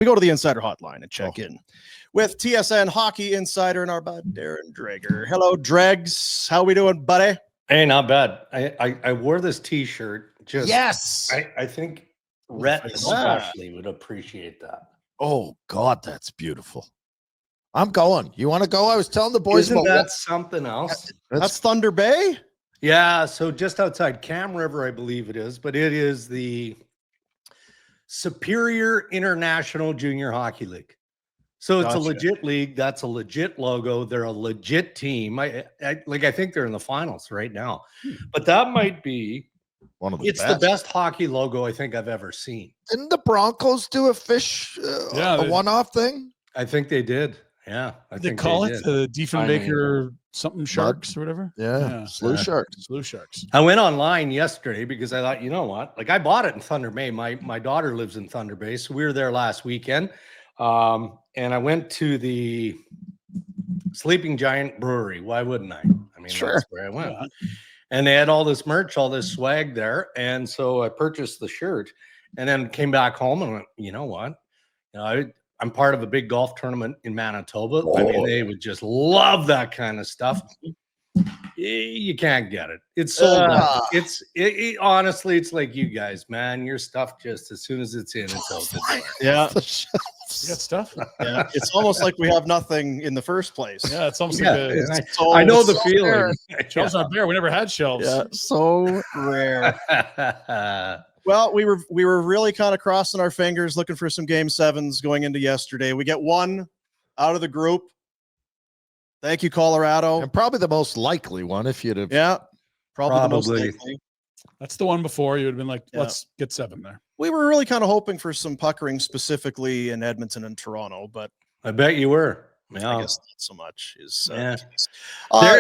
We go to the Insider Hotline and check in with TSN Hockey Insider and our bud Darren Dreger. Hello, Dregs. How we doing, buddy? Hey, not bad. I wore this T-shirt. Yes. I think Rhett especially would appreciate that. Oh God, that's beautiful. I'm going. You want to go? I was telling the boys Isn't that something else? That's Thunder Bay? Yeah, so just outside Cam River, I believe it is, but it is the Superior International Junior Hockey League. So it's a legit league. That's a legit logo. They're a legit team. I think they're in the finals right now. But that might be one of the best. The best hockey logo I think I've ever seen. Didn't the Broncos do a fish a one-off thing? I think they did. Yeah. They call it the Diefenbaker something sharks or whatever. Yeah. Slough Sharks. Slough Sharks. I went online yesterday because I thought, you know what? Like I bought it in Thunder Bay. My daughter lives in Thunder Bay. So we were there last weekend. And I went to the Sleeping Giant Brewery. Why wouldn't I? I mean, sure. That's where I went. Yeah. And they had all this merch, all this swag there. And so I purchased the shirt and then came back home and went, you know what? I'm part of a big golf tournament in Manitoba. I mean, they would just love that kind of stuff. You can't get it. It's sold out. Honestly, it's like you guys, man. Your stuff just as soon as it's in, it's out the door. Yeah. You got stuff? Yeah. It's almost like we have nothing in the first place. Yeah, it's almost like I know the feeling. Shelves aren't there. We never had shelves. Yeah, so rare. Well, we were really kind of crossing our fingers, looking for some game sevens going into yesterday. We get one out of the group. Thank you, Colorado. And probably the most likely one if you'd have. Yeah, probably. The most likely. That's the one before you would have been like, let's get 7 there. We were really kind of hoping for some puckering specifically in Edmonton and Toronto, but I bet you were. Yeah. I guess not so much.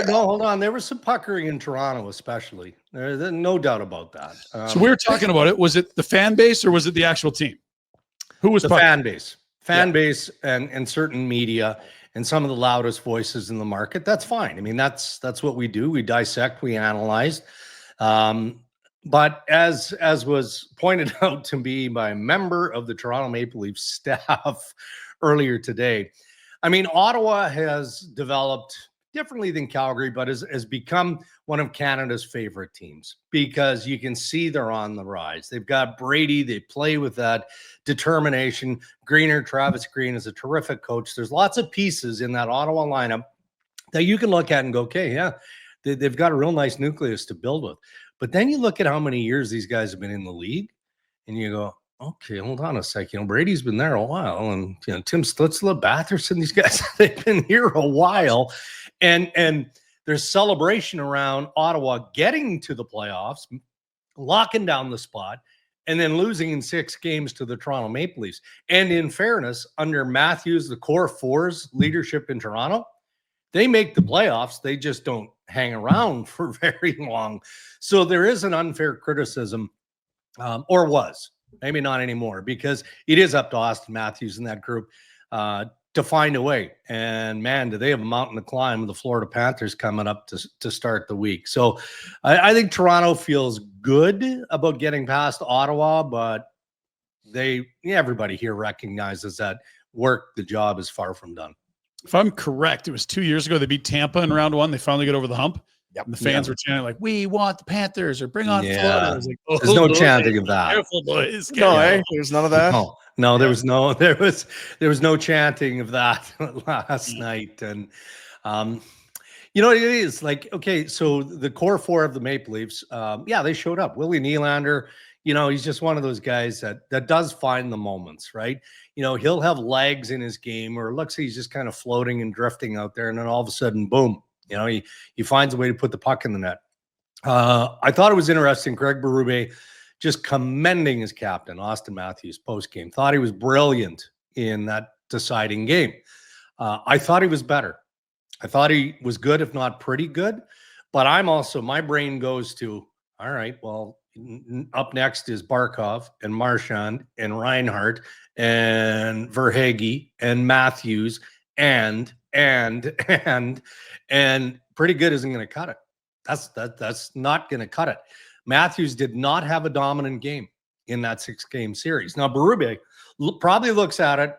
No, hold on. There was some puckering in Toronto, especially. There's no doubt about that. So we were talking about it. Was it the fan base or was it the actual team? Who was the fan base? Fan base and certain media and some of the loudest voices in the market. That's fine. I mean, that's what we do. We dissect, we analyze. But as was pointed out to me by a member of the Toronto Maple Leafs staff earlier today, I mean, Ottawa has developed differently than Calgary, but has become one of Canada's favorite teams because you can see they're on the rise. They've got Brady. They play with that determination. Travis Green is a terrific coach. There's lots of pieces in that Ottawa lineup that you can look at and go, okay, yeah, they've got a real nice nucleus to build with. But then you look at how many years these guys have been in the league and you go, okay, hold on a second. Brady's been there a while, and Tim Stützle, Batherson, these guys, they've been here a while, and there's celebration around Ottawa getting to the playoffs, locking down the spot, and then losing in 6 games to the Toronto Maple Leafs. And in fairness, under Matthews, the core four's leadership in Toronto, they make the playoffs. They just don't hang around for very long. So there is an unfair criticism, or was. Maybe not anymore, because it is up to Austin Matthews and that group to find a way. And man, do they have a mountain to climb with the Florida Panthers coming up to start the week. So I think Toronto feels good about getting past Ottawa, but everybody here recognizes that the job is far from done. If I'm correct, it was 2 years ago they beat Tampa in round 1. They finally get over the hump. Yep. And the fans were chanting like, "We want the Panthers," or "Bring on Florida." I was like, there's no chanting of that. Careful, boys. There's none of that. No, there was no chanting of that last night. And it is like, okay, so the core 4 of the Maple Leafs, they showed up. Willie Nylander, he's just one of those guys that does find the moments, right? He'll have legs in his game, or it looks like he's just kind of floating and drifting out there, and then all of a sudden, boom. He finds a way to put the puck in the net. I thought it was interesting. Craig Berube just commending his captain, Austin Matthews, post-game. Thought he was brilliant in that deciding game. I thought he was better. I thought he was good, if not pretty good. But my brain goes to, all right, well, up next is Barkov and Marchand and Reinhart and Verhaeghe and Matthews and pretty good isn't going to cut it. That's not going to cut it. Matthews did not have a dominant game in that 6-game series. Now, Berube probably looks at it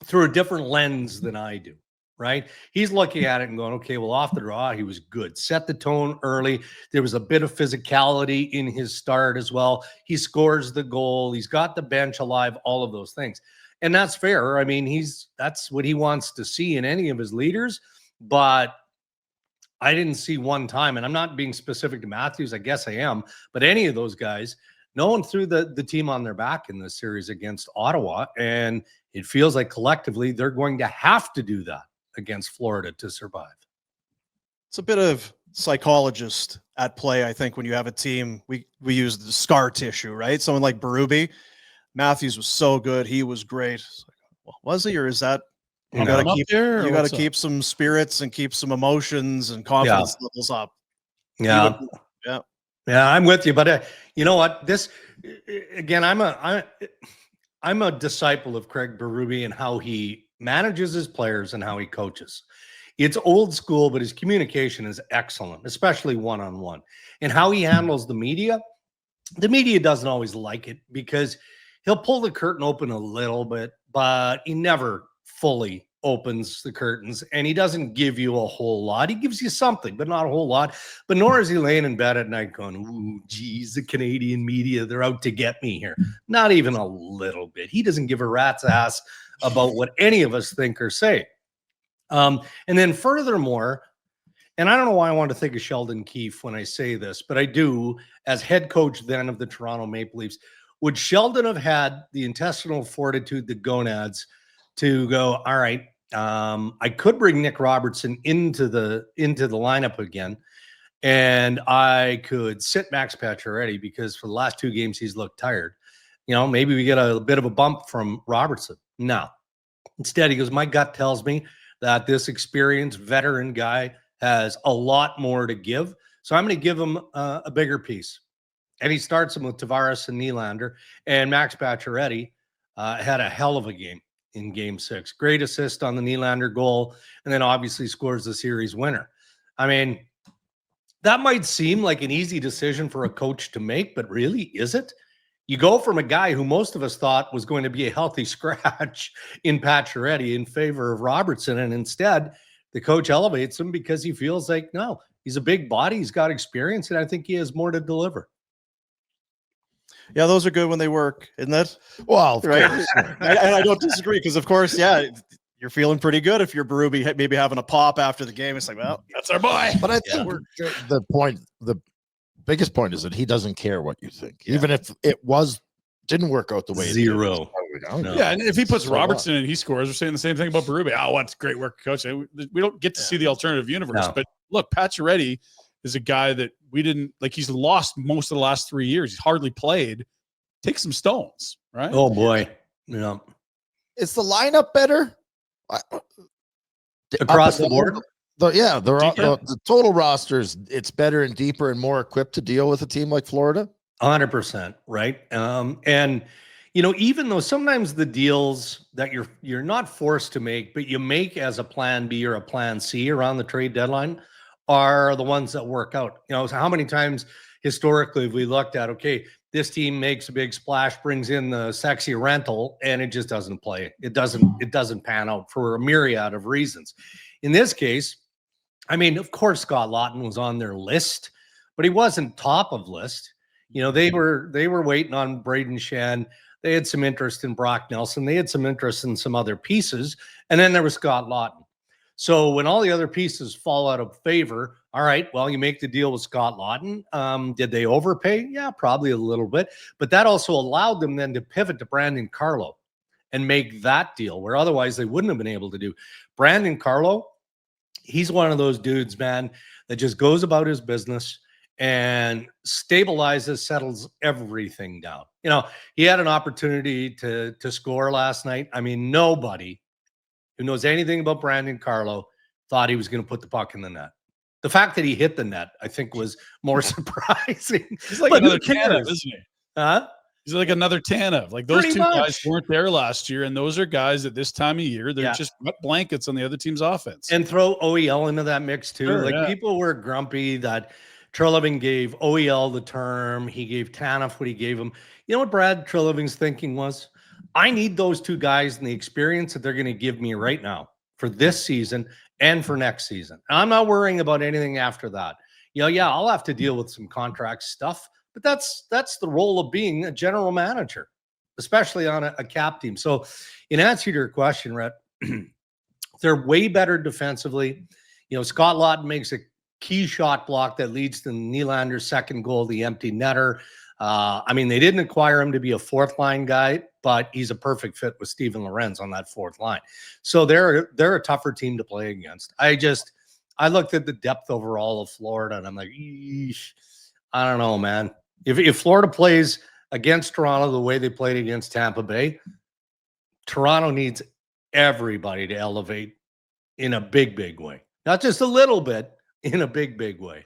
through a different lens than I do, right? He's looking at it and going, okay, well, off the draw, he was good. Set the tone early. There was a bit of physicality in his start as well. He scores the goal. He's got the bench alive, all of those things. And that's fair. I mean, that's what he wants to see in any of his leaders. But I didn't see one time, and I'm not being specific to Matthews, I guess I am, but any of those guys, no one threw the team on their back in this series against Ottawa. And it feels like collectively they're going to have to do that against Florida to survive. It's a bit of psychologist at play, I think, when you have a team. We use the scar tissue, right? Someone like Berube. Matthews was so good. He was great. Well, was he, or is that you got to keep some spirits and keep some emotions and confidence levels up. Yeah. I'm with you. But you know what? This again, I'm a disciple of Craig Berube and how he manages his players and how he coaches. It's old school, but his communication is excellent, especially one-on-one. And how he handles the media doesn't always like it because he'll pull the curtain open a little bit, but he never fully opens the curtains, and he doesn't give you a whole lot. He gives you something, but not a whole lot. But nor is he laying in bed at night going, ooh, geez, the Canadian media, they're out to get me here. Not even a little bit. He doesn't give a rat's ass about what any of us think or say. And then furthermore, and I don't know why I want to think of Sheldon Keefe when I say this, but I do, as head coach then of the Toronto Maple Leafs, would Sheldon have had the intestinal fortitude, the gonads, to go, all right, I could bring Nick Robertson into the lineup again, and I could sit Max Pacioretty because for the last 2 games he's looked tired. You know, maybe we get a bit of a bump from Robertson. No. Instead, he goes, my gut tells me that this experienced veteran guy has a lot more to give, so I'm going to give him a bigger piece. And he starts him with Tavares and Nylander, and Max Pacioretty had a hell of a game in Game 6. Great assist on the Nylander goal, and then obviously scores the series winner. I mean, that might seem like an easy decision for a coach to make, but really, is it? You go from a guy who most of us thought was going to be a healthy scratch in Pacioretty in favor of Robertson, and instead the coach elevates him because he feels like, no, he's a big body, he's got experience, and I think he has more to deliver. Yeah, those are good when they work, isn't it? Well, right. And I don't disagree because, of course, yeah, you're feeling pretty good if you're Berube maybe having a pop after the game. It's like, well, that's our boy. But I think the biggest point is that he doesn't care what you think, even if it didn't work out the way zero. No. Yeah, and if he puts Robertson in, he scores. We're saying the same thing about Berube. Oh, what's great work, coach. We don't get to see the alternative universe, but look, Pacioretty is a guy that we didn't like. He's lost most of the last 3 years. He's hardly played. Take some stones, right? Oh boy, yeah. Is the lineup better across the board? The total rosters, it's better and deeper and more equipped to deal with a team like Florida. 100%, right? And you know, even though sometimes the deals that you're not forced to make, but you make as a plan B or a plan C around the trade deadline, are the ones that work out. You know, so how many times historically have we looked at, okay, this team makes a big splash, brings in the sexy rental, and it just doesn't play. It doesn't pan out for a myriad of reasons. In this case, I mean, of course, Scott Laughton was on their list, but he wasn't top of list. You know, they were waiting on Braden Shen. They had some interest in Brock Nelson. They had some interest in some other pieces. And then there was Scott Laughton. So when all the other pieces fall out of favor, all right, well, you make the deal with Scott Laughton. Did they overpay? Yeah, probably a little bit. But that also allowed them then to pivot to Brandon Carlo and make that deal where otherwise they wouldn't have been able to do. Brandon Carlo, he's one of those dudes, man, that just goes about his business and stabilizes, settles everything down. You know, he had an opportunity to score last night. I mean, nobody who knows anything about Brandon Carlo thought he was going to put the puck in the net. The fact that he hit the net, I think, was more surprising. He's like another Tanev, isn't he? Huh? He's like another Tanev. Like those two guys weren't there last year, and those are guys at this time of year, they're just wet blankets on the other team's offense. And throw OEL into that mix too. Sure, people were grumpy that Treliving gave OEL the term. He gave Tanev what he gave him. You know what Brad Treliving's thinking was? I need those two guys and the experience that they're going to give me right now for this season and for next season. And I'm not worrying about anything after that. Yeah, I'll have to deal with some contract stuff, but that's the role of being a general manager, especially on a cap team. So in answer to your question, Rhett, they're way better defensively. Scott Laughton makes a key shot block that leads to Nylander's second goal, the empty netter. They didn't acquire him to be a fourth line guy, but he's a perfect fit with Steven Lorenz on that fourth line. So they're a tougher team to play against. I looked at the depth overall of Florida and I'm like, eesh, I don't know, man. If Florida plays against Toronto the way they played against Tampa Bay, Toronto needs everybody to elevate in a big, big way. Not just a little bit, in a big, big way.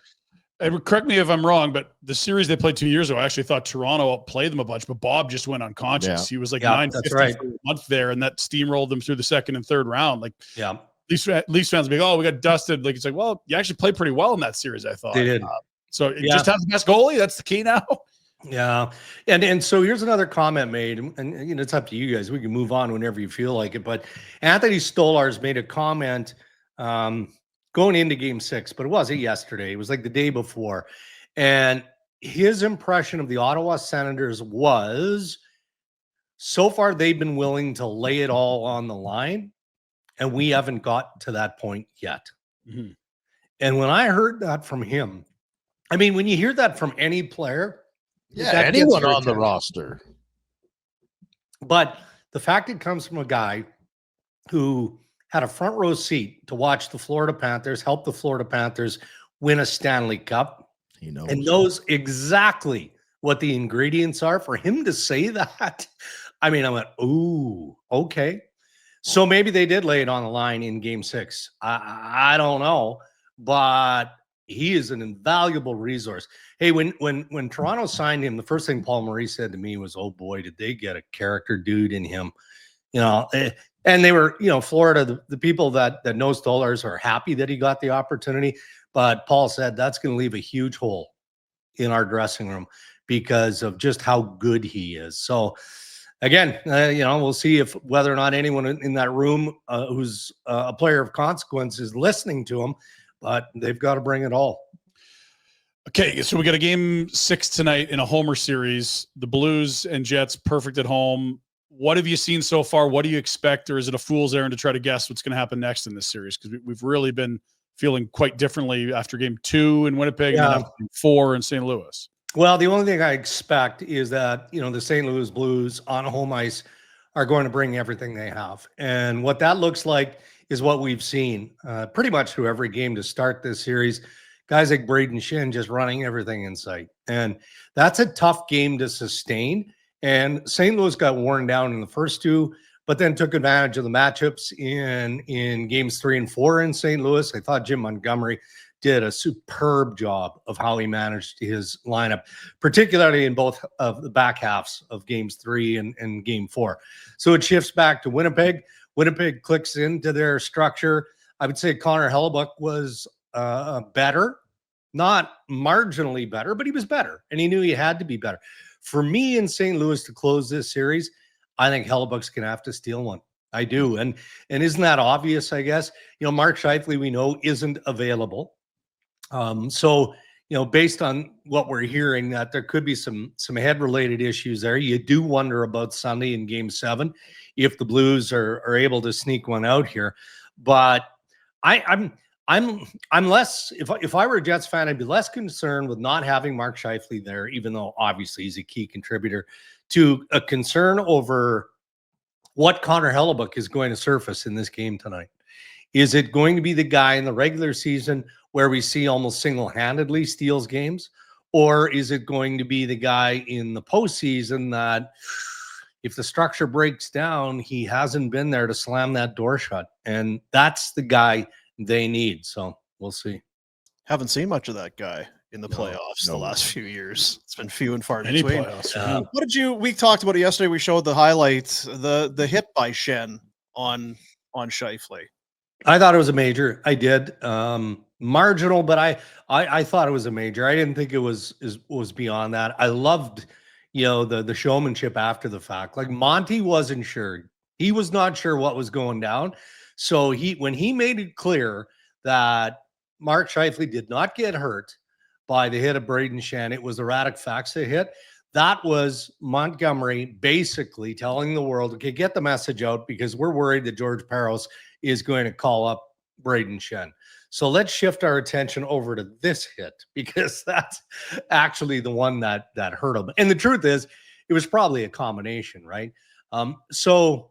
And correct me if I'm wrong, but the series they played 2 years ago, I actually thought Toronto outplayed them a bunch, but Bob just went unconscious. Yeah. He was like Yeah, 950 that's right. for a month there, and that steamrolled them through the second and third round. Like, Yeah, Leafs fans be like, oh, we got dusted. Like, it's like, well, you actually played pretty well in that series, I thought. they did. So it just has the best goalie. That's the key now. Yeah. And so here's another comment made, and it's up to you guys. We can move on whenever you feel like it. But Anthony Stolarz made a comment going into game 6, but it wasn't yesterday. It was like the day before. And his impression of the Ottawa Senators was, so far they've been willing to lay it all on the line, and we haven't got to that point yet. Mm-hmm. And when I heard that from him, when you hear that from any player, Yeah, that gets anyone your on the attention. roster. But the fact it comes from a guy who had a front row seat to watch the Florida Panthers, help the Florida Panthers win a Stanley Cup, He knows. and knows exactly what the ingredients are, for him to say that, I went, ooh, okay. So maybe they did lay it on the line in game 6. I don't know, but he is an invaluable resource. Hey, when Toronto signed him, the first thing Paul Maurice said to me was, oh boy, did they get a character dude in him. And they were, Florida, the people that know Stolarz are happy that he got the opportunity. But Paul said that's going to leave a huge hole in our dressing room because of just how good he is. So again, we'll see whether or not anyone in that room who's a player of consequence is listening to him, but they've got to bring it all. Okay, so we got a game 6 tonight in a homer series. The Blues and Jets perfect at home. What have you seen so far? What do you expect? Or is it a fool's errand to try to guess what's going to happen next in this series? Because we've really been feeling quite differently after game 2 in Winnipeg and then after game 4 in St. Louis. Well, the only thing I expect is that, the St. Louis Blues on home ice are going to bring everything they have. And what that looks like is what we've seen pretty much through every game to start this series. Guys like Braden Shin just running everything in sight. And that's a tough game to sustain. And St. Louis got worn down in the first 2, but then took advantage of the matchups in games 3 and 4 in St. Louis. I thought Jim Montgomery did a superb job of how he managed his lineup, particularly in both of the back halves of games 3 and game 4. So it shifts back to Winnipeg. Winnipeg clicks into their structure. I would say Connor Hellebuck was better, not marginally better, but he was better, and he knew he had to be better. For me in St. Louis to close this series, I think Hellebuck's going to have to steal one. I do. And isn't that obvious, I guess? Mark Scheifele, we know, isn't available. So, based on what we're hearing, that there could be some head-related issues there. You do wonder about Sunday in game 7, if the Blues are able to sneak one out here. But I'm less, if I were a Jets fan, I'd be less concerned with not having Mark Scheifele there, even though obviously he's a key contributor, to a concern over what Connor Hellebuck is going to surface in this game tonight. Is it going to be the guy in the regular season where we see almost single-handedly steals games? Or is it going to be the guy in the postseason that if the structure breaks down, he hasn't been there to slam that door shut? And that's the guy they need. So we'll see. Haven't seen much of that guy in the playoffs the last few years. It's been few and far between. Playoffs. We talked about it yesterday. We showed the highlights, the hit by Shen on Scheifele. I thought it was a major. I did. Marginal, but I thought it was a major. I didn't think it was beyond that. I loved, the showmanship after the fact. Like Monty wasn't sure. He was not sure what was going down. So when he made it clear that Mark Scheifele did not get hurt by the hit of Braden Shen, it was the Radek Faksa hit. That was Montgomery basically telling the world, okay, get the message out because we're worried that George Parros is going to call up Braden Shen. So let's shift our attention over to this hit because that's actually the one that hurt him. And the truth is, it was probably a combination, right? So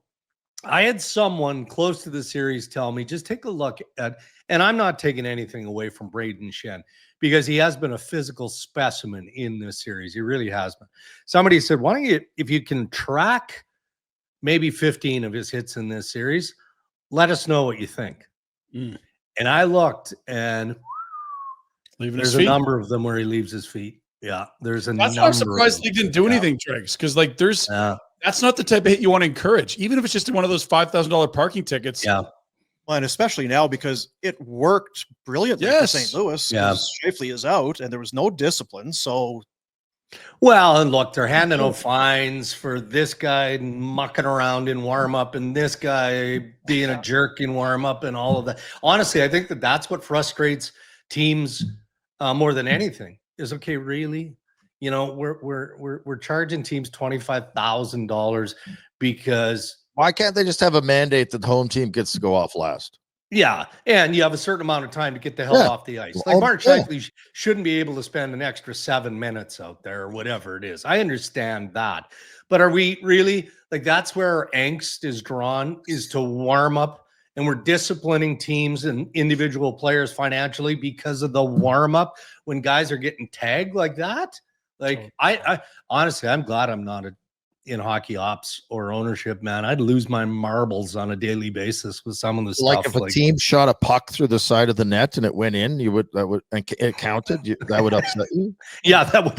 I had someone close to the series tell me, just take a look at, and I'm not taking anything away from Braden Shen because he has been a physical specimen in this series. He really has been. Somebody said, why don't you, if you can track maybe 15 of his hits in this series, let us know what you think. And I looked, and there's a number of them where he leaves his feet. Yeah, there's a number. That's why I'm surprised he didn't do anything, Dregs, because like that's not the type of hit you want to encourage, even if it's just one of those $5,000 parking tickets. Yeah. Well, and especially now because it worked brilliantly for St. Louis. Yeah. Scheifele is out, and there was no discipline. So, well, and look, they're handing out fines for this guy mucking around in warm up and this guy being a jerk in warm up and all of that. Honestly, I think that's what frustrates teams more than anything. Is okay, really? We're charging teams $25,000 because why can't they just have a mandate that the home team gets to go off last? Yeah, and you have a certain amount of time to get the hell off the ice. Like Mark Scheifele shouldn't be able to spend an extra 7 minutes out there or whatever it is. I understand that. But are we really, like, that's where our angst is drawn, is to warm up, and we're disciplining teams and individual players financially because of the warm up when guys are getting tagged like that? Like, I honestly, I'm glad I'm not in hockey ops or ownership, man. I'd lose my marbles on a daily basis with some of the stuff. Like if a team shot a puck through the side of the net and it went in, and it counted. That would upset you. Yeah, that would.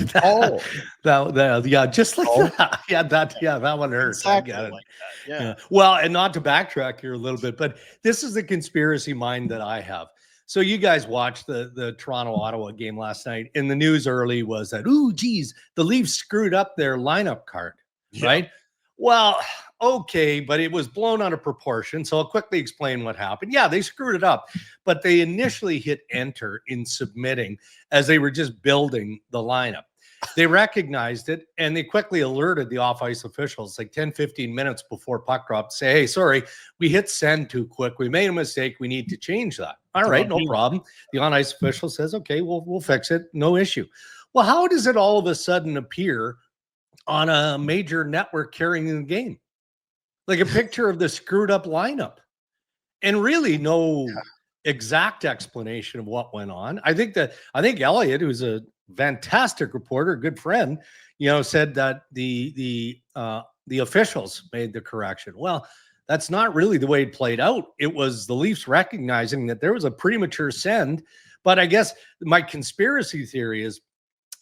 Just like that. Yeah, that one hurts. Exactly I get it. like that. Yeah. Well, and not to backtrack here a little bit, but this is the conspiracy mind that I have. So you guys watched the Toronto-Ottawa game last night, and the news early was that, the Leafs screwed up their lineup card. Yeah. Right. Well, okay, but it was blown out of proportion. So I'll quickly explain what happened. Yeah, they screwed it up, but they initially hit enter in submitting as they were just building the lineup. They recognized it and they quickly alerted the off-ice officials like 10, 15 minutes before puck drop to say, hey, sorry, we hit send too quick. We made a mistake. We need to change that. All right, no problem. The on-ice official says, okay, we'll fix it. No issue. Well, how does it all of a sudden appear on a major network carrying the game? Like a picture of the screwed up lineup and really no exact explanation of what went on. I think Elliot, who's a fantastic reporter, good friend, said that the officials made the correction. Well, that's not really the way it played out. It was the Leafs recognizing that there was a premature send. But I guess my conspiracy theory is,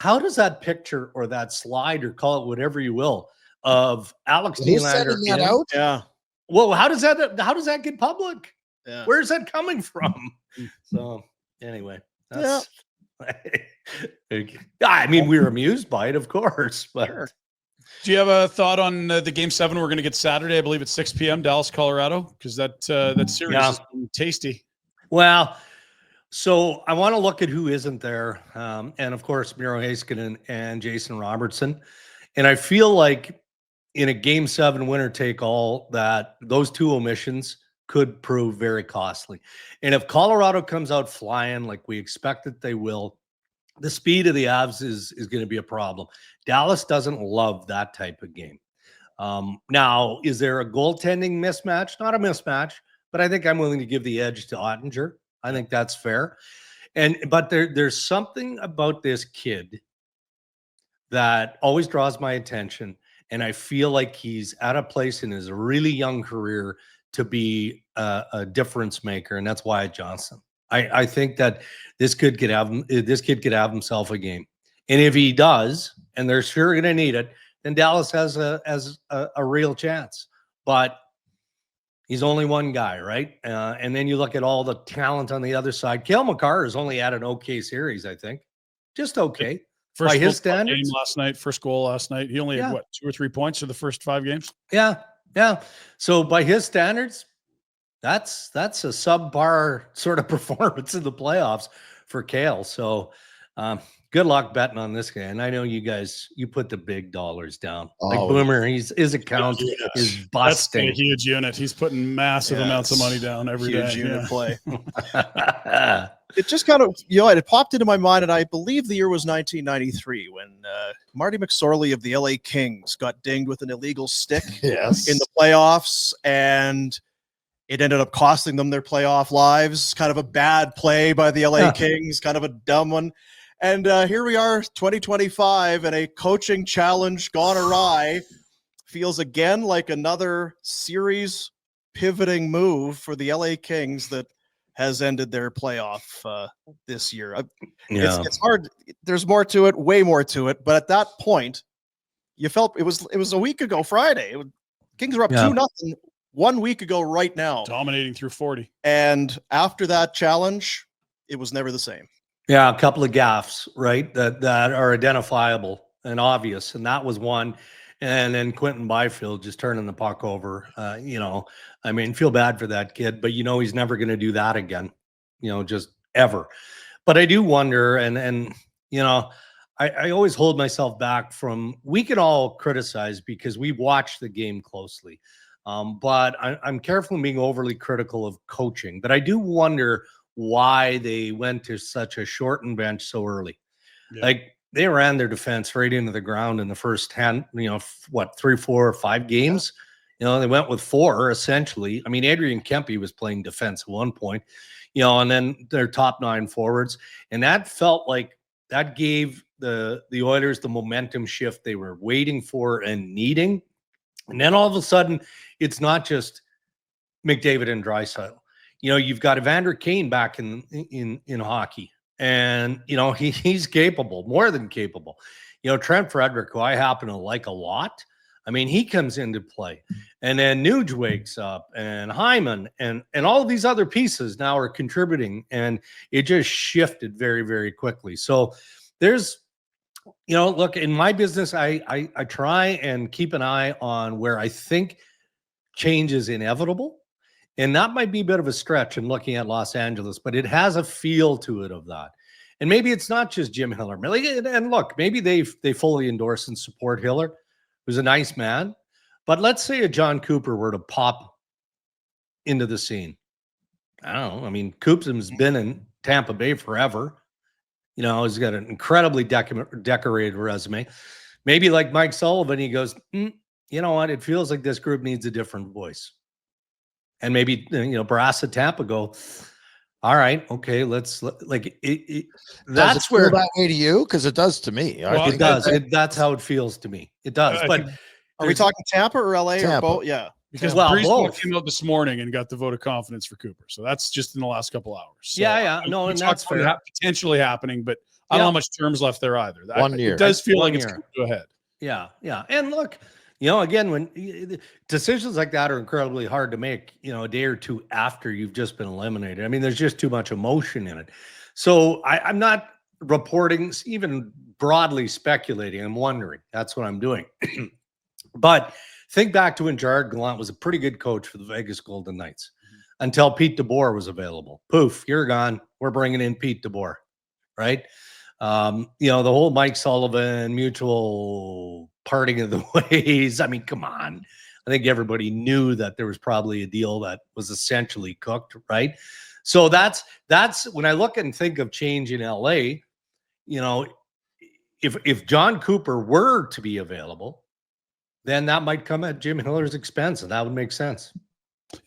how does that picture or that slide, or call it whatever you will, of Alex Nylander that out? Yeah. Well, how does that get public? Yeah. Where's that coming from? So anyway, that's I mean, we were amused by it, of course. But sure. Do you have a thought on the game 7 we're going to get Saturday? I believe it's 6 p.m. Dallas, Colorado, because that series is tasty. Well, so I want to look at who isn't there. And of course, Miro Heiskanen and Jason Robertson. And I feel like in a game 7 winner take all, that those two omissions could prove very costly. And if Colorado comes out flying like we expect that they will, the speed of the Avs is going to be a problem. Dallas doesn't love that type of game. Now, is there a goaltending mismatch? Not a mismatch, but I think I'm willing to give the edge to Ottinger. I think that's fair. But there's something about this kid that always draws my attention. And I feel like he's at a place in his really young career to be a difference maker. And that's Wyatt Johnston. I think that this kid could have himself a game. And if he does, and they're sure going to need it, then Dallas has a real chance. But he's only one guy, right? And then you look at all the talent on the other side. Cale Makar has only had an okay series, I think. Just okay. By his game standards? last night, first goal last night. He only had what, 2 or 3 points in the first 5 games? Yeah. So by his standards, that's a subpar sort of performance in the playoffs for Kale. So good luck betting on this guy. And I know you guys, you put the big dollars down. Like Boomer, his account is busting. That's a huge unit. He's putting massive amounts of money down every day. Huge unit play. It just kind of, it popped into my mind, and I believe the year was 1993 when Marty McSorley of the LA Kings got dinged with an illegal stick in the playoffs, and it ended up costing them their playoff lives. Kind of a bad play by the LA Kings, kind of a dumb one. And here we are, 2025, and a coaching challenge gone awry. Feels again like another series pivoting move for the LA Kings that has ended their playoff this year. It's hard. There's more to it, way more to it. But at that point, you felt it was a week ago Friday. Kings were up 2-0 1 week ago right now. Dominating through 40. And after that challenge, it was never the same. Yeah, a couple of gaffes, right, that are identifiable and obvious. And that was one. And then Quentin Byfield just turning the puck over. I mean, feel bad for that kid, but he's never going to do that again, just ever. But I do wonder, and I always hold myself back from, we can all criticize because we watch the game closely. But I'm careful in being overly critical of coaching. But I do wonder why they went to such a shortened bench so early. Yeah. Like, they ran their defense right into the ground in the first 10, 3, 4, 5 games. They went with 4 essentially. I mean, Adrian Kempe was playing defense at one point, and then their top 9 forwards. And that felt like that gave the Oilers the momentum shift they were waiting for and needing. And then all of a sudden, it's not just McDavid and Draisaitl. You've got Evander Kane back in hockey. And, he's capable, more than capable. Trent Frederick, who I happen to like a lot, I mean, he comes into play. And then Nuge wakes up, and Hyman, and all of these other pieces now are contributing. And it just shifted very, very quickly. So there's, look, in my business, I try and keep an eye on where I think change is inevitable. And that might be a bit of a stretch in looking at Los Angeles, but it has a feel to it of that. And maybe it's not just Jim Hiller. And look, maybe they fully endorse and support Hiller, who's a nice man. But let's say a John Cooper were to pop into the scene. I don't know. I mean, Coopson's been in Tampa Bay forever. He's got an incredibly decorated resume. Maybe like Mike Sullivan, he goes, you know what? It feels like this group needs a different voice. And maybe, Brass at Tampa go, all right, okay, let's like it. That's where that way to you, because it does to me. Well, it does. That's how it feels to me. It does. But are we talking Tampa or LA or both? Yeah, because Breeze came out this morning and got the vote of confidence for Cooper. So that's just in the last couple hours. So no, and that's potentially happening, but I don't know how much terms left there either. 1 year. It does feel like it's going to go ahead. Yeah. And look. Again, when decisions like that are incredibly hard to make, a day or two after you've just been eliminated. I mean, there's just too much emotion in it. So I'm not reporting, even broadly speculating. I'm wondering. That's what I'm doing. But think back to when Gerard Gallant was a pretty good coach for the Vegas Golden Knights until Pete DeBoer was available. Poof, you're gone. We're bringing in Pete DeBoer, right? The whole Mike Sullivan mutual parting of the ways. I mean, come on. I think everybody knew that there was probably a deal that was essentially cooked, right? So that's when I look and think of change in LA, if John Cooper were to be available, then that might come at Jim Hiller's expense, and that would make sense.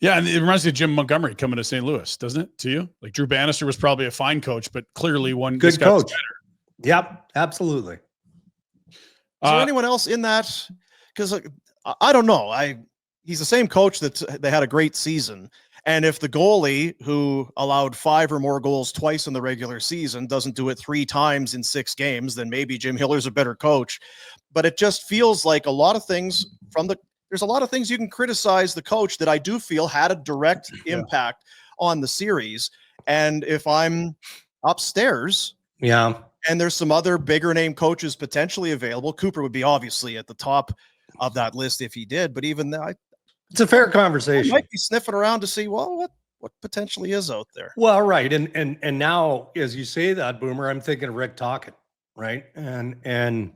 Yeah, and it reminds me of Jim Montgomery coming to St. Louis, doesn't it, to you? Like Drew Bannister was probably a fine coach, but clearly one good coach. Yep, absolutely. Is there anyone else in that? Because I don't know. He's the same coach that they had a great season. And if the goalie who allowed 5 or more goals twice in the regular season doesn't do it 3 times in 6 games, then maybe Jim Hiller's a better coach. But it just feels like a lot of things there's a lot of things you can criticize the coach that I do feel had a direct impact on the series. And if I'm upstairs, And there's some other bigger name coaches potentially available. Cooper would be obviously at the top of that list if he did, but even that, It's a fair I conversation. might be sniffing around to see, well, what potentially is out there. Well, right. And now as you say that, Boomer, I'm thinking of Rick Tocchet, right? And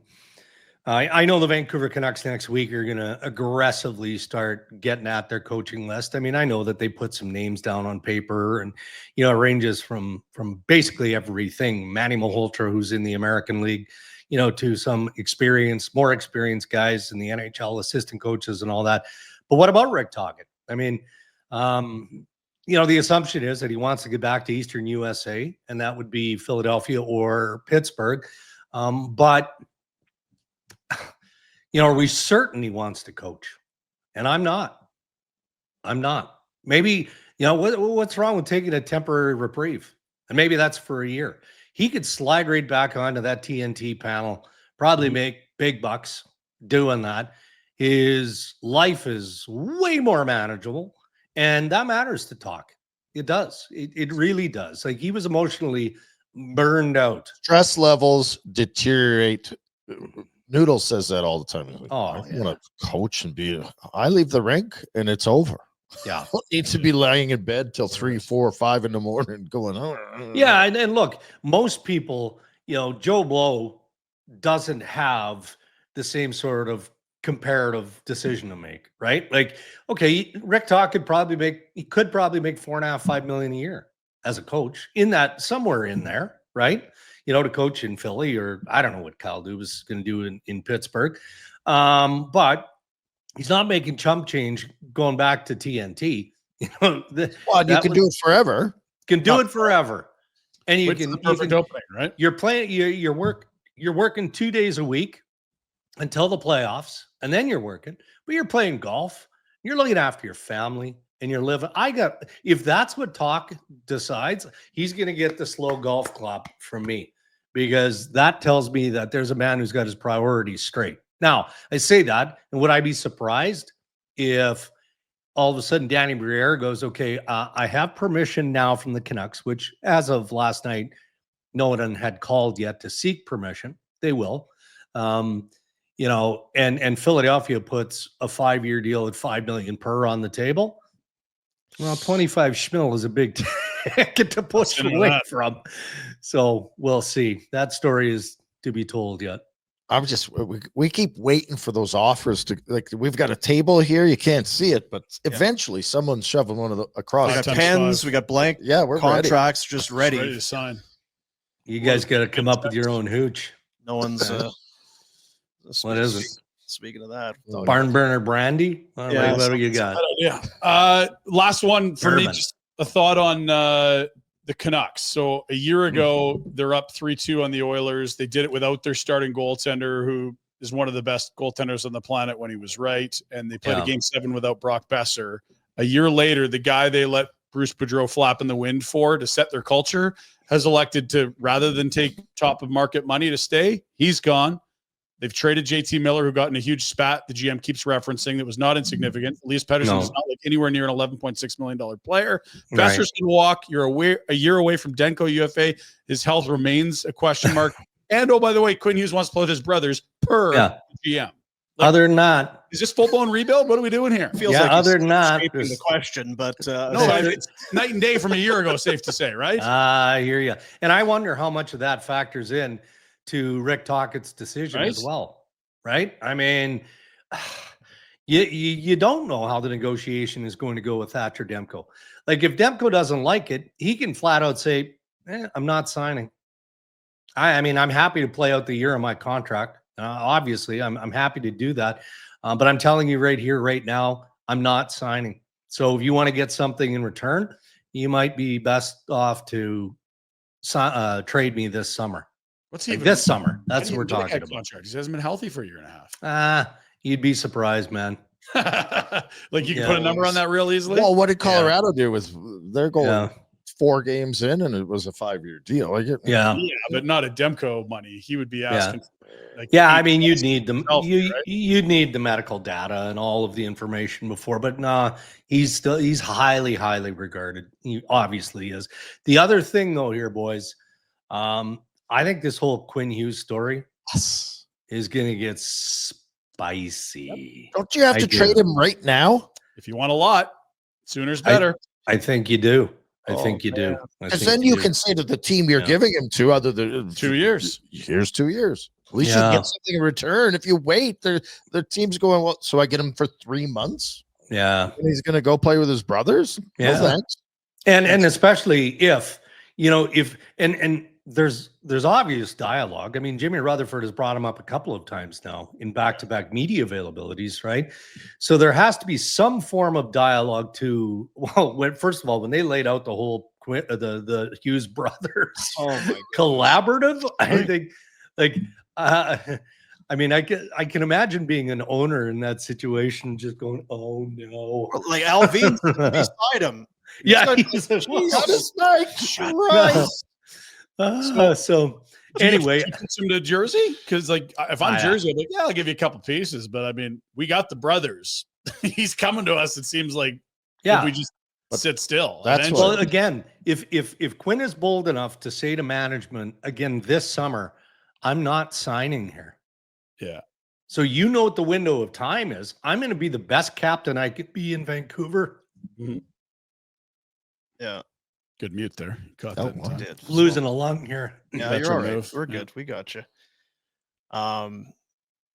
I know the Vancouver Canucks next week are going to aggressively start getting at their coaching list. I mean, I know that they put some names down on paper, and it ranges from basically everything. Manny Malhotra, who's in the American League, to some more experienced guys in the NHL, assistant coaches and all that. But what about Rick Tocchet? I mean, the assumption is that he wants to get back to Eastern USA, and that would be Philadelphia or Pittsburgh. But are we certain he wants to coach? And I'm not. Maybe, what's wrong with taking a temporary reprieve? And maybe that's for a year. He could slide right back onto that TNT panel, probably make big bucks doing that. His life is way more manageable, and that matters to Talk. It does. It really does. Like, he was emotionally burned out. Stress levels deteriorate. Noodle says that all the time. Like, I want to coach and I leave the rink and it's over. Yeah. I don't need to be lying in bed till 3, 4, 5 in the morning going, Yeah. And look, most people, Joe Blow doesn't have the same sort of comparative decision to make, right? Like, okay, Rick Tocchet could probably make $4.5, $5 million a year as a coach, somewhere in there, right? To coach in Philly, or I don't know what Kyle Dubas going to do in Pittsburgh. But he's not making chump change going back to TNT. you can do it forever. It forever. And you can perfect opening, right? You're working 2 days a week until the playoffs, and then you're working, but you're playing golf, you're looking after your family, and you're living. If that's what Talk decides, he's going to get the slow golf clap from me, because that tells me that there's a man who's got his priorities straight. Now, I say that, and would I be surprised if all of a sudden Danny Briere goes, okay, I have permission now from the Canucks, which as of last night, no one had called yet to seek permission. They will. And Philadelphia puts a 5-year deal at $5 million per on the table. Well, 25 schmil is a big ticket to push away from. So we'll see. That story is to be told yet. We keep waiting for those offers to, like, we've got a table here. You can't see it, but eventually someone's shoving one of the across. We got pens, we got blank we're contracts just ready to sign. You guys got to come up with your own hooch. No one's what is it? Speaking of that, Barn burner brandy. What do you got? Yeah. Last one for me. Just a thought on the Canucks. So a year ago, they're up 3-2 on the Oilers. They did it without their starting goaltender, who is one of the best goaltenders on the planet when he was right. And they played a game 7 without Brock Besser. A year later, the guy they let Bruce Boudreau flap in the wind to set their culture has elected to, rather than take top of market money to stay, he's gone. They've traded JT Miller, who got in a huge spat the GM keeps referencing that was not insignificant. Elias Pettersson is not like anywhere near an $11.6 million player. Besser's can walk. You're a year away from Denko UFA. His health remains a question mark. And, oh, by the way, Quinn Hughes wants to play with his brothers per GM. Like, other than that, is this full-blown rebuild? What are we doing here? Feels like other than that, the question, but it's night and day from a year ago, safe to say, right? I hear you. And I wonder how much of that factors in to Rick Tocchet's decision as well, right? I mean, you don't know how the negotiation is going to go with Thatcher Demko. Like, if Demko doesn't like it, he can flat out say, I'm not signing. I mean, I'm happy to play out the year of my contract. Obviously, I'm happy to do that. But I'm telling you right here, right now, I'm not signing. So if you want to get something in return, you might be best off to trade me this summer. What's he this summer? That's what we're talking about. Contract. He hasn't been healthy for a year and a half. You'd be surprised, man. Like, you can put a number on that real easily. Well, what did Colorado do with their goal? 4 games in, and it was a 5-year deal. But not a Demko money. He would be asking. I mean, you'd need them. You'd need the medical data and all of the information before. But nah, he's highly, highly regarded. He obviously is. The other thing, though, here, boys, I think this whole Quinn Hughes story Yes. is going to get spicy. Don't you have to trade him right now? If you want a lot, sooner's better. I think you do. I Oh, think you do. Because then you can say to the team you're giving him to, other than 2 years. Here's 2 years. At least you can get something in return. If you wait, the team's going, well, so I get him for 3 months? Yeah. And he's going to go play with his brothers? Yeah. No, thanks. And especially if, and there's obvious dialogue. I mean, Jimmy Rutherford has brought him up a couple of times now in back-to-back media availabilities, right? So there has to be some form of dialogue to, first of all, when they laid out the whole the Hughes brothers collaborative, I think, I mean, I can imagine being an owner in that situation, just going, "Oh no!" Like LV beside him. He's Jesus Christ. So anyway, him to Jersey, because like if I'm Jersey, I'm like, yeah, I'll give you a couple pieces, but I mean, we got the brothers. He's coming to us. It seems like if we just sit still. That's well, again, if Quinn is bold enough to say to management again this summer, I'm not signing here. Yeah. So you know what the window of time is. I'm going to be the best captain I could be in Vancouver. Mm-hmm. Yeah. Good mute there. Caught that. Did. Losing a lung here. Yeah, you're all right. We're good. We got you.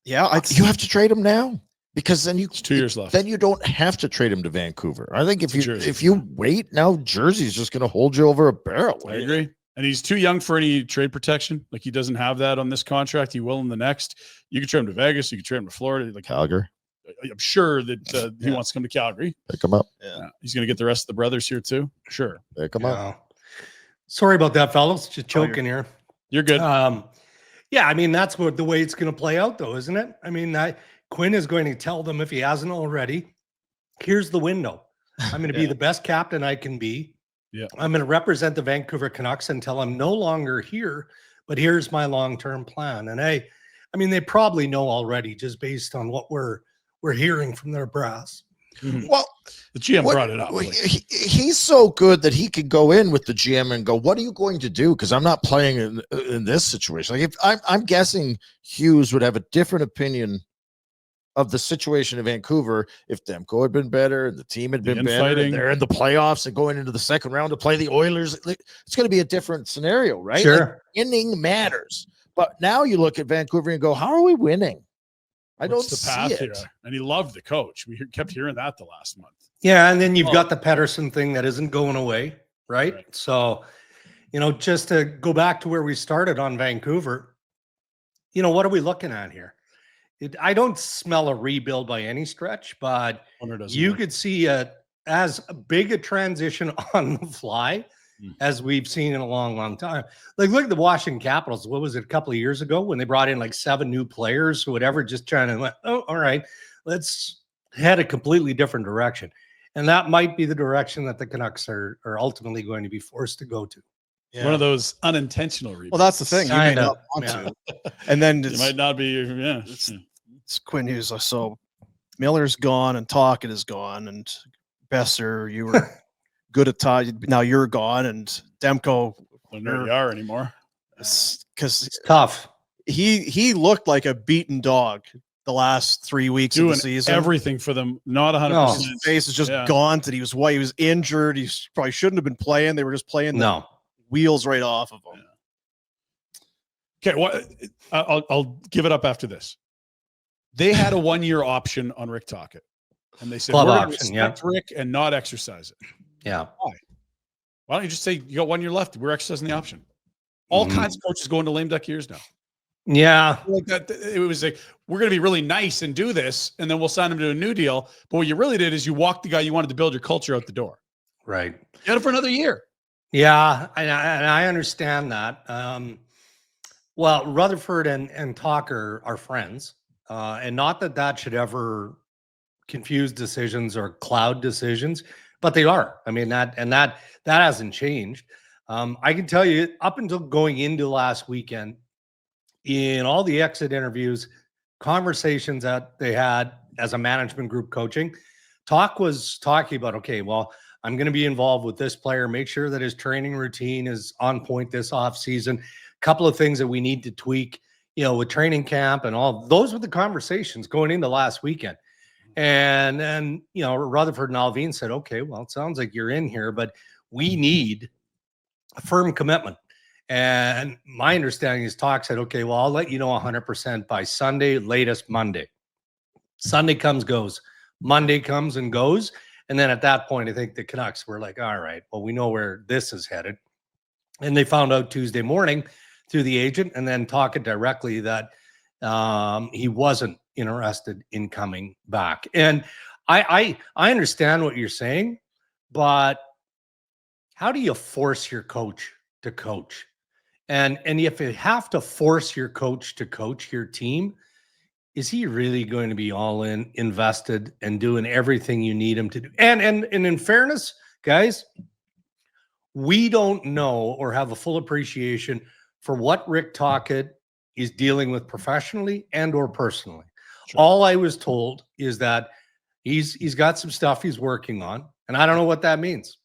You have to trade him now, because then It's 2 years left. Then you don't have to trade him to Vancouver. I think if you wait now, Jersey's just going to hold you over a barrel. I agree. And he's too young for any trade protection. Like, he doesn't have that on this contract. He will in the next. You can trade him to Vegas. You can trade him to Florida. Like Calgary. I'm sure that he wants to come to Calgary. Pick him up. Yeah. He's going to get the rest of the brothers here too. Sure. Pick him up. Sorry about that, fellas. Just choking here. You're good. Yeah, I mean, that's the way it's going to play out, though, isn't it? I mean, Quinn is going to tell them, if he hasn't already, here's the window. I'm going to be the best captain I can be. Yeah. I'm going to represent the Vancouver Canucks until I'm no longer here, but here's my long-term plan. And I mean, they probably know already, just based on what we're hearing from their brass. Mm-hmm. Well, the GM brought it up. He's so good that he could go in with the GM and go, "What are you going to do?" Because I'm not playing in this situation. Like, if I'm guessing Hughes would have a different opinion of the situation in Vancouver if Demko had been better and the team had been better. And they're in the playoffs and going into the second round to play the Oilers. It's going to be a different scenario, right? Sure. Like, winning matters. But now you look at Vancouver and go, "How are we winning?" I don't see it. Here? And he loved the coach. We kept hearing that the last month. Yeah, and then you've got the Pettersson thing that isn't going away, right? So, just to go back to where we started on Vancouver, what are we looking at here? I don't smell a rebuild by any stretch, but you could see as big a transition on the fly as we've seen in a long, long time. Like, look at the Washington Capitals. What was it, a couple of years ago when they brought in like 7 new players or whatever, just trying to, all right, let's head a completely different direction. And that might be the direction that the Canucks are ultimately going to be forced to go to. Yeah. One of those unintentional rebuilds. Well, that's the thing. You may not want to. And then it might not be, it's Quinn Hughes. So Miller's gone and Tocchet is gone. And Besser, you were good at Todd. Now you're gone. And Demko. Don't know where you are anymore. Because it's tough. He looked like a beaten dog the last 3 weeks of the season. Everything for them, not 100%. His face is just gone. That he was white. He was injured. He probably shouldn't have been playing. They were just playing the wheels right off of him. Yeah. Okay, I'll give it up after this. They had a 1-year option on Rick Tocchet, and they said we're going to respect Rick and not exercise it. Yeah. Why don't you just say you got 1 year left? We're exercising the option. All kinds of coaches go into lame duck years now. Yeah. Like that, it was like, we're going to be really nice and do this, and then we'll sign him to a new deal. But what you really did is you walked the guy you wanted to build your culture out the door. Right. You had it for another year. Yeah, and I understand that. Well, Rutherford and Tocchet are friends, and not that should ever confuse decisions or cloud decisions, but they are. I mean, that hasn't changed. I can tell you, up until going into last weekend, in all the exit interviews, conversations that they had as a management group coaching, Tocchet was talking about, okay, well, I'm going to be involved with this player, make sure that his training routine is on point this off season. couple of things that we need to tweak, with training camp and all. Those were the conversations going into last weekend. And then, Rutherford and Alvin said, okay, well, it sounds like you're in here, but we need a firm commitment. And my understanding is Talk said, okay, well, I'll let you know 100% by Sunday, latest Monday. Sunday comes, goes. Monday comes and goes. And then at that point, I think the Canucks were like, all right, well, we know where this is headed. And they found out Tuesday morning through the agent and then talking directly that he wasn't interested in coming back. And I understand what you're saying, but how do you force your coach to coach? And if you have to force your coach to coach your team, is he really going to be all in, invested, and doing everything you need him to do? And in fairness, guys, we don't know or have a full appreciation for what Rick Tocchet is dealing with professionally and or personally. Sure. All I was told is that he's got some stuff he's working on, and I don't know what that means.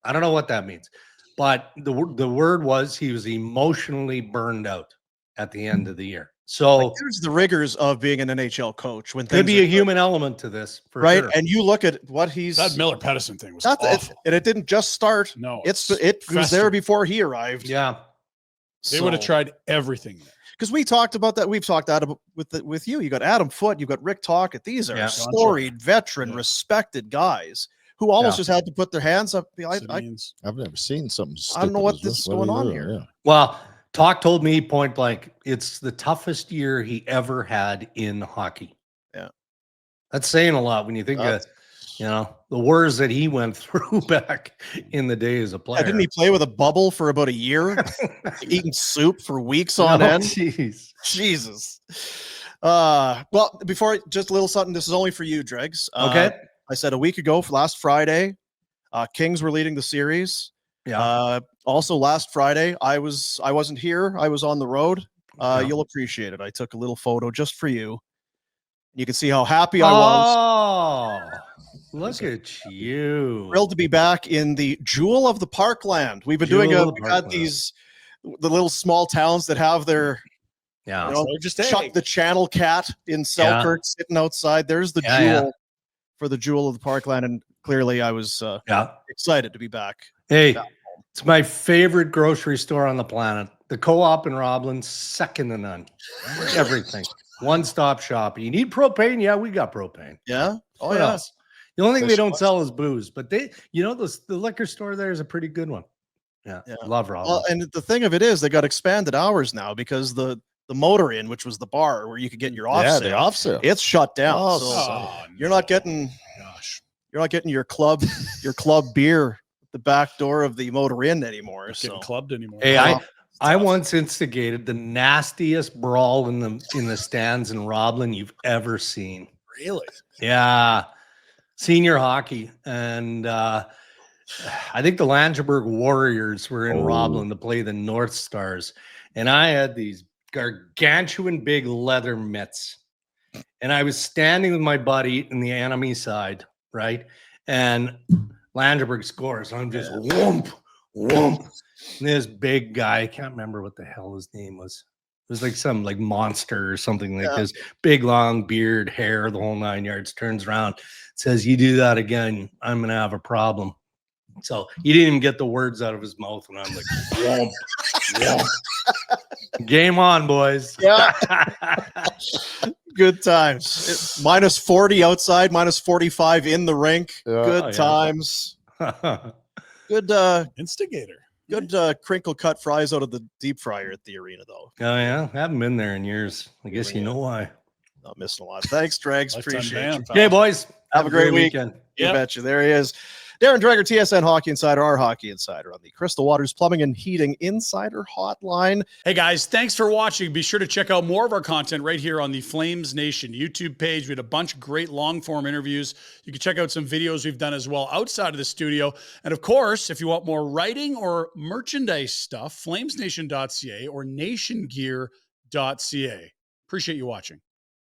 I don't know what that means. But the word was he was emotionally burned out at the end of the year. So there's the rigors of being an NHL coach. When could be a human element to this, for right? sure. And you look at what he's that Miller Pedersen thing was awful. And it didn't just start. No, it was there before he arrived. Yeah, they would have tried everything there. Because we talked about that. We've talked about with you. You got Adam Foote. You got Rick Tocchet. These are storied, veteran, respected guys who almost just had to put their hands up. I've never seen something. I don't know what this is going on here. Yeah. Well, Talk told me point blank, it's the toughest year he ever had in hockey. Yeah. That's saying a lot when you think of, the words that he went through back in the day as a player. Didn't he play with a bubble for about a year? Eating soup for weeks on end? Geez. Jesus. Well, before, just a little something. This is only for you, Dregs. Okay. I said a week ago, last Friday, Kings were leading the series. Yeah. Also last Friday, I wasn't here. I was on the road. You'll appreciate it. I took a little photo just for you. You can see how happy I was. Oh, look at you. Thrilled to be back in the Jewel of the Parkland. We've been we've got the little small towns that have their just Chuck the Channel Cat in Selkirk sitting outside. There's the jewel for the Jewel of the Parkland. And clearly I was excited to be back. Hey, it's my favorite grocery store on the planet. The Co-op in Roblin, second to none. Everything. One-stop shop. You need propane? Yeah, we got propane. Yeah? Oh, yeah. Else? The only thing they don't sell is booze. But the liquor store there is a pretty good one. Yeah. Love Roblin. Well, and the thing of it is they got expanded hours now because the Motor Inn, which was the bar where you could get your off sale, it's shut down. You're not getting your club beer at the back door of the Motor Inn anymore. Getting clubbed anymore. Hey, I once instigated the nastiest brawl in the stands in Roblin you've ever seen. Really? Yeah. Senior hockey. And I think the Langeberg Warriors were in Roblin to play the North Stars. And I had these gargantuan big leather mitts. And I was standing with my buddy in the enemy side, right? And Langeberg scores. I'm just whoomp. And this big guy, I can't remember what the hell his name was. It was like some monster or something like this. Big long beard, hair, the whole 9 yards. Turns around, says, "You do that again, I'm gonna have a problem." So he didn't even get the words out of his mouth, and I'm like, whoomp, whoomp. Game on, boys. Yeah. Good times. Minus 40 outside, minus 45 in the rink. Good times. Good instigator. Good crinkle cut fries out of the deep fryer at the arena, though. Oh yeah, haven't been there in years. I guess you know why. Not missing a lot. Thanks, Dregs. Appreciate it. Okay, boys. Have a great weekend. You betcha. There he is. Darren Dreger, TSN Hockey Insider, our Hockey Insider on the Crystal Waters Plumbing and Heating Insider Hotline. Hey guys, thanks for watching. Be sure to check out more of our content right here on the Flames Nation YouTube page. We had a bunch of great long-form interviews. You can check out some videos we've done as well outside of the studio. And of course, if you want more writing or merchandise stuff, flamesnation.ca or nationgear.ca. Appreciate you watching.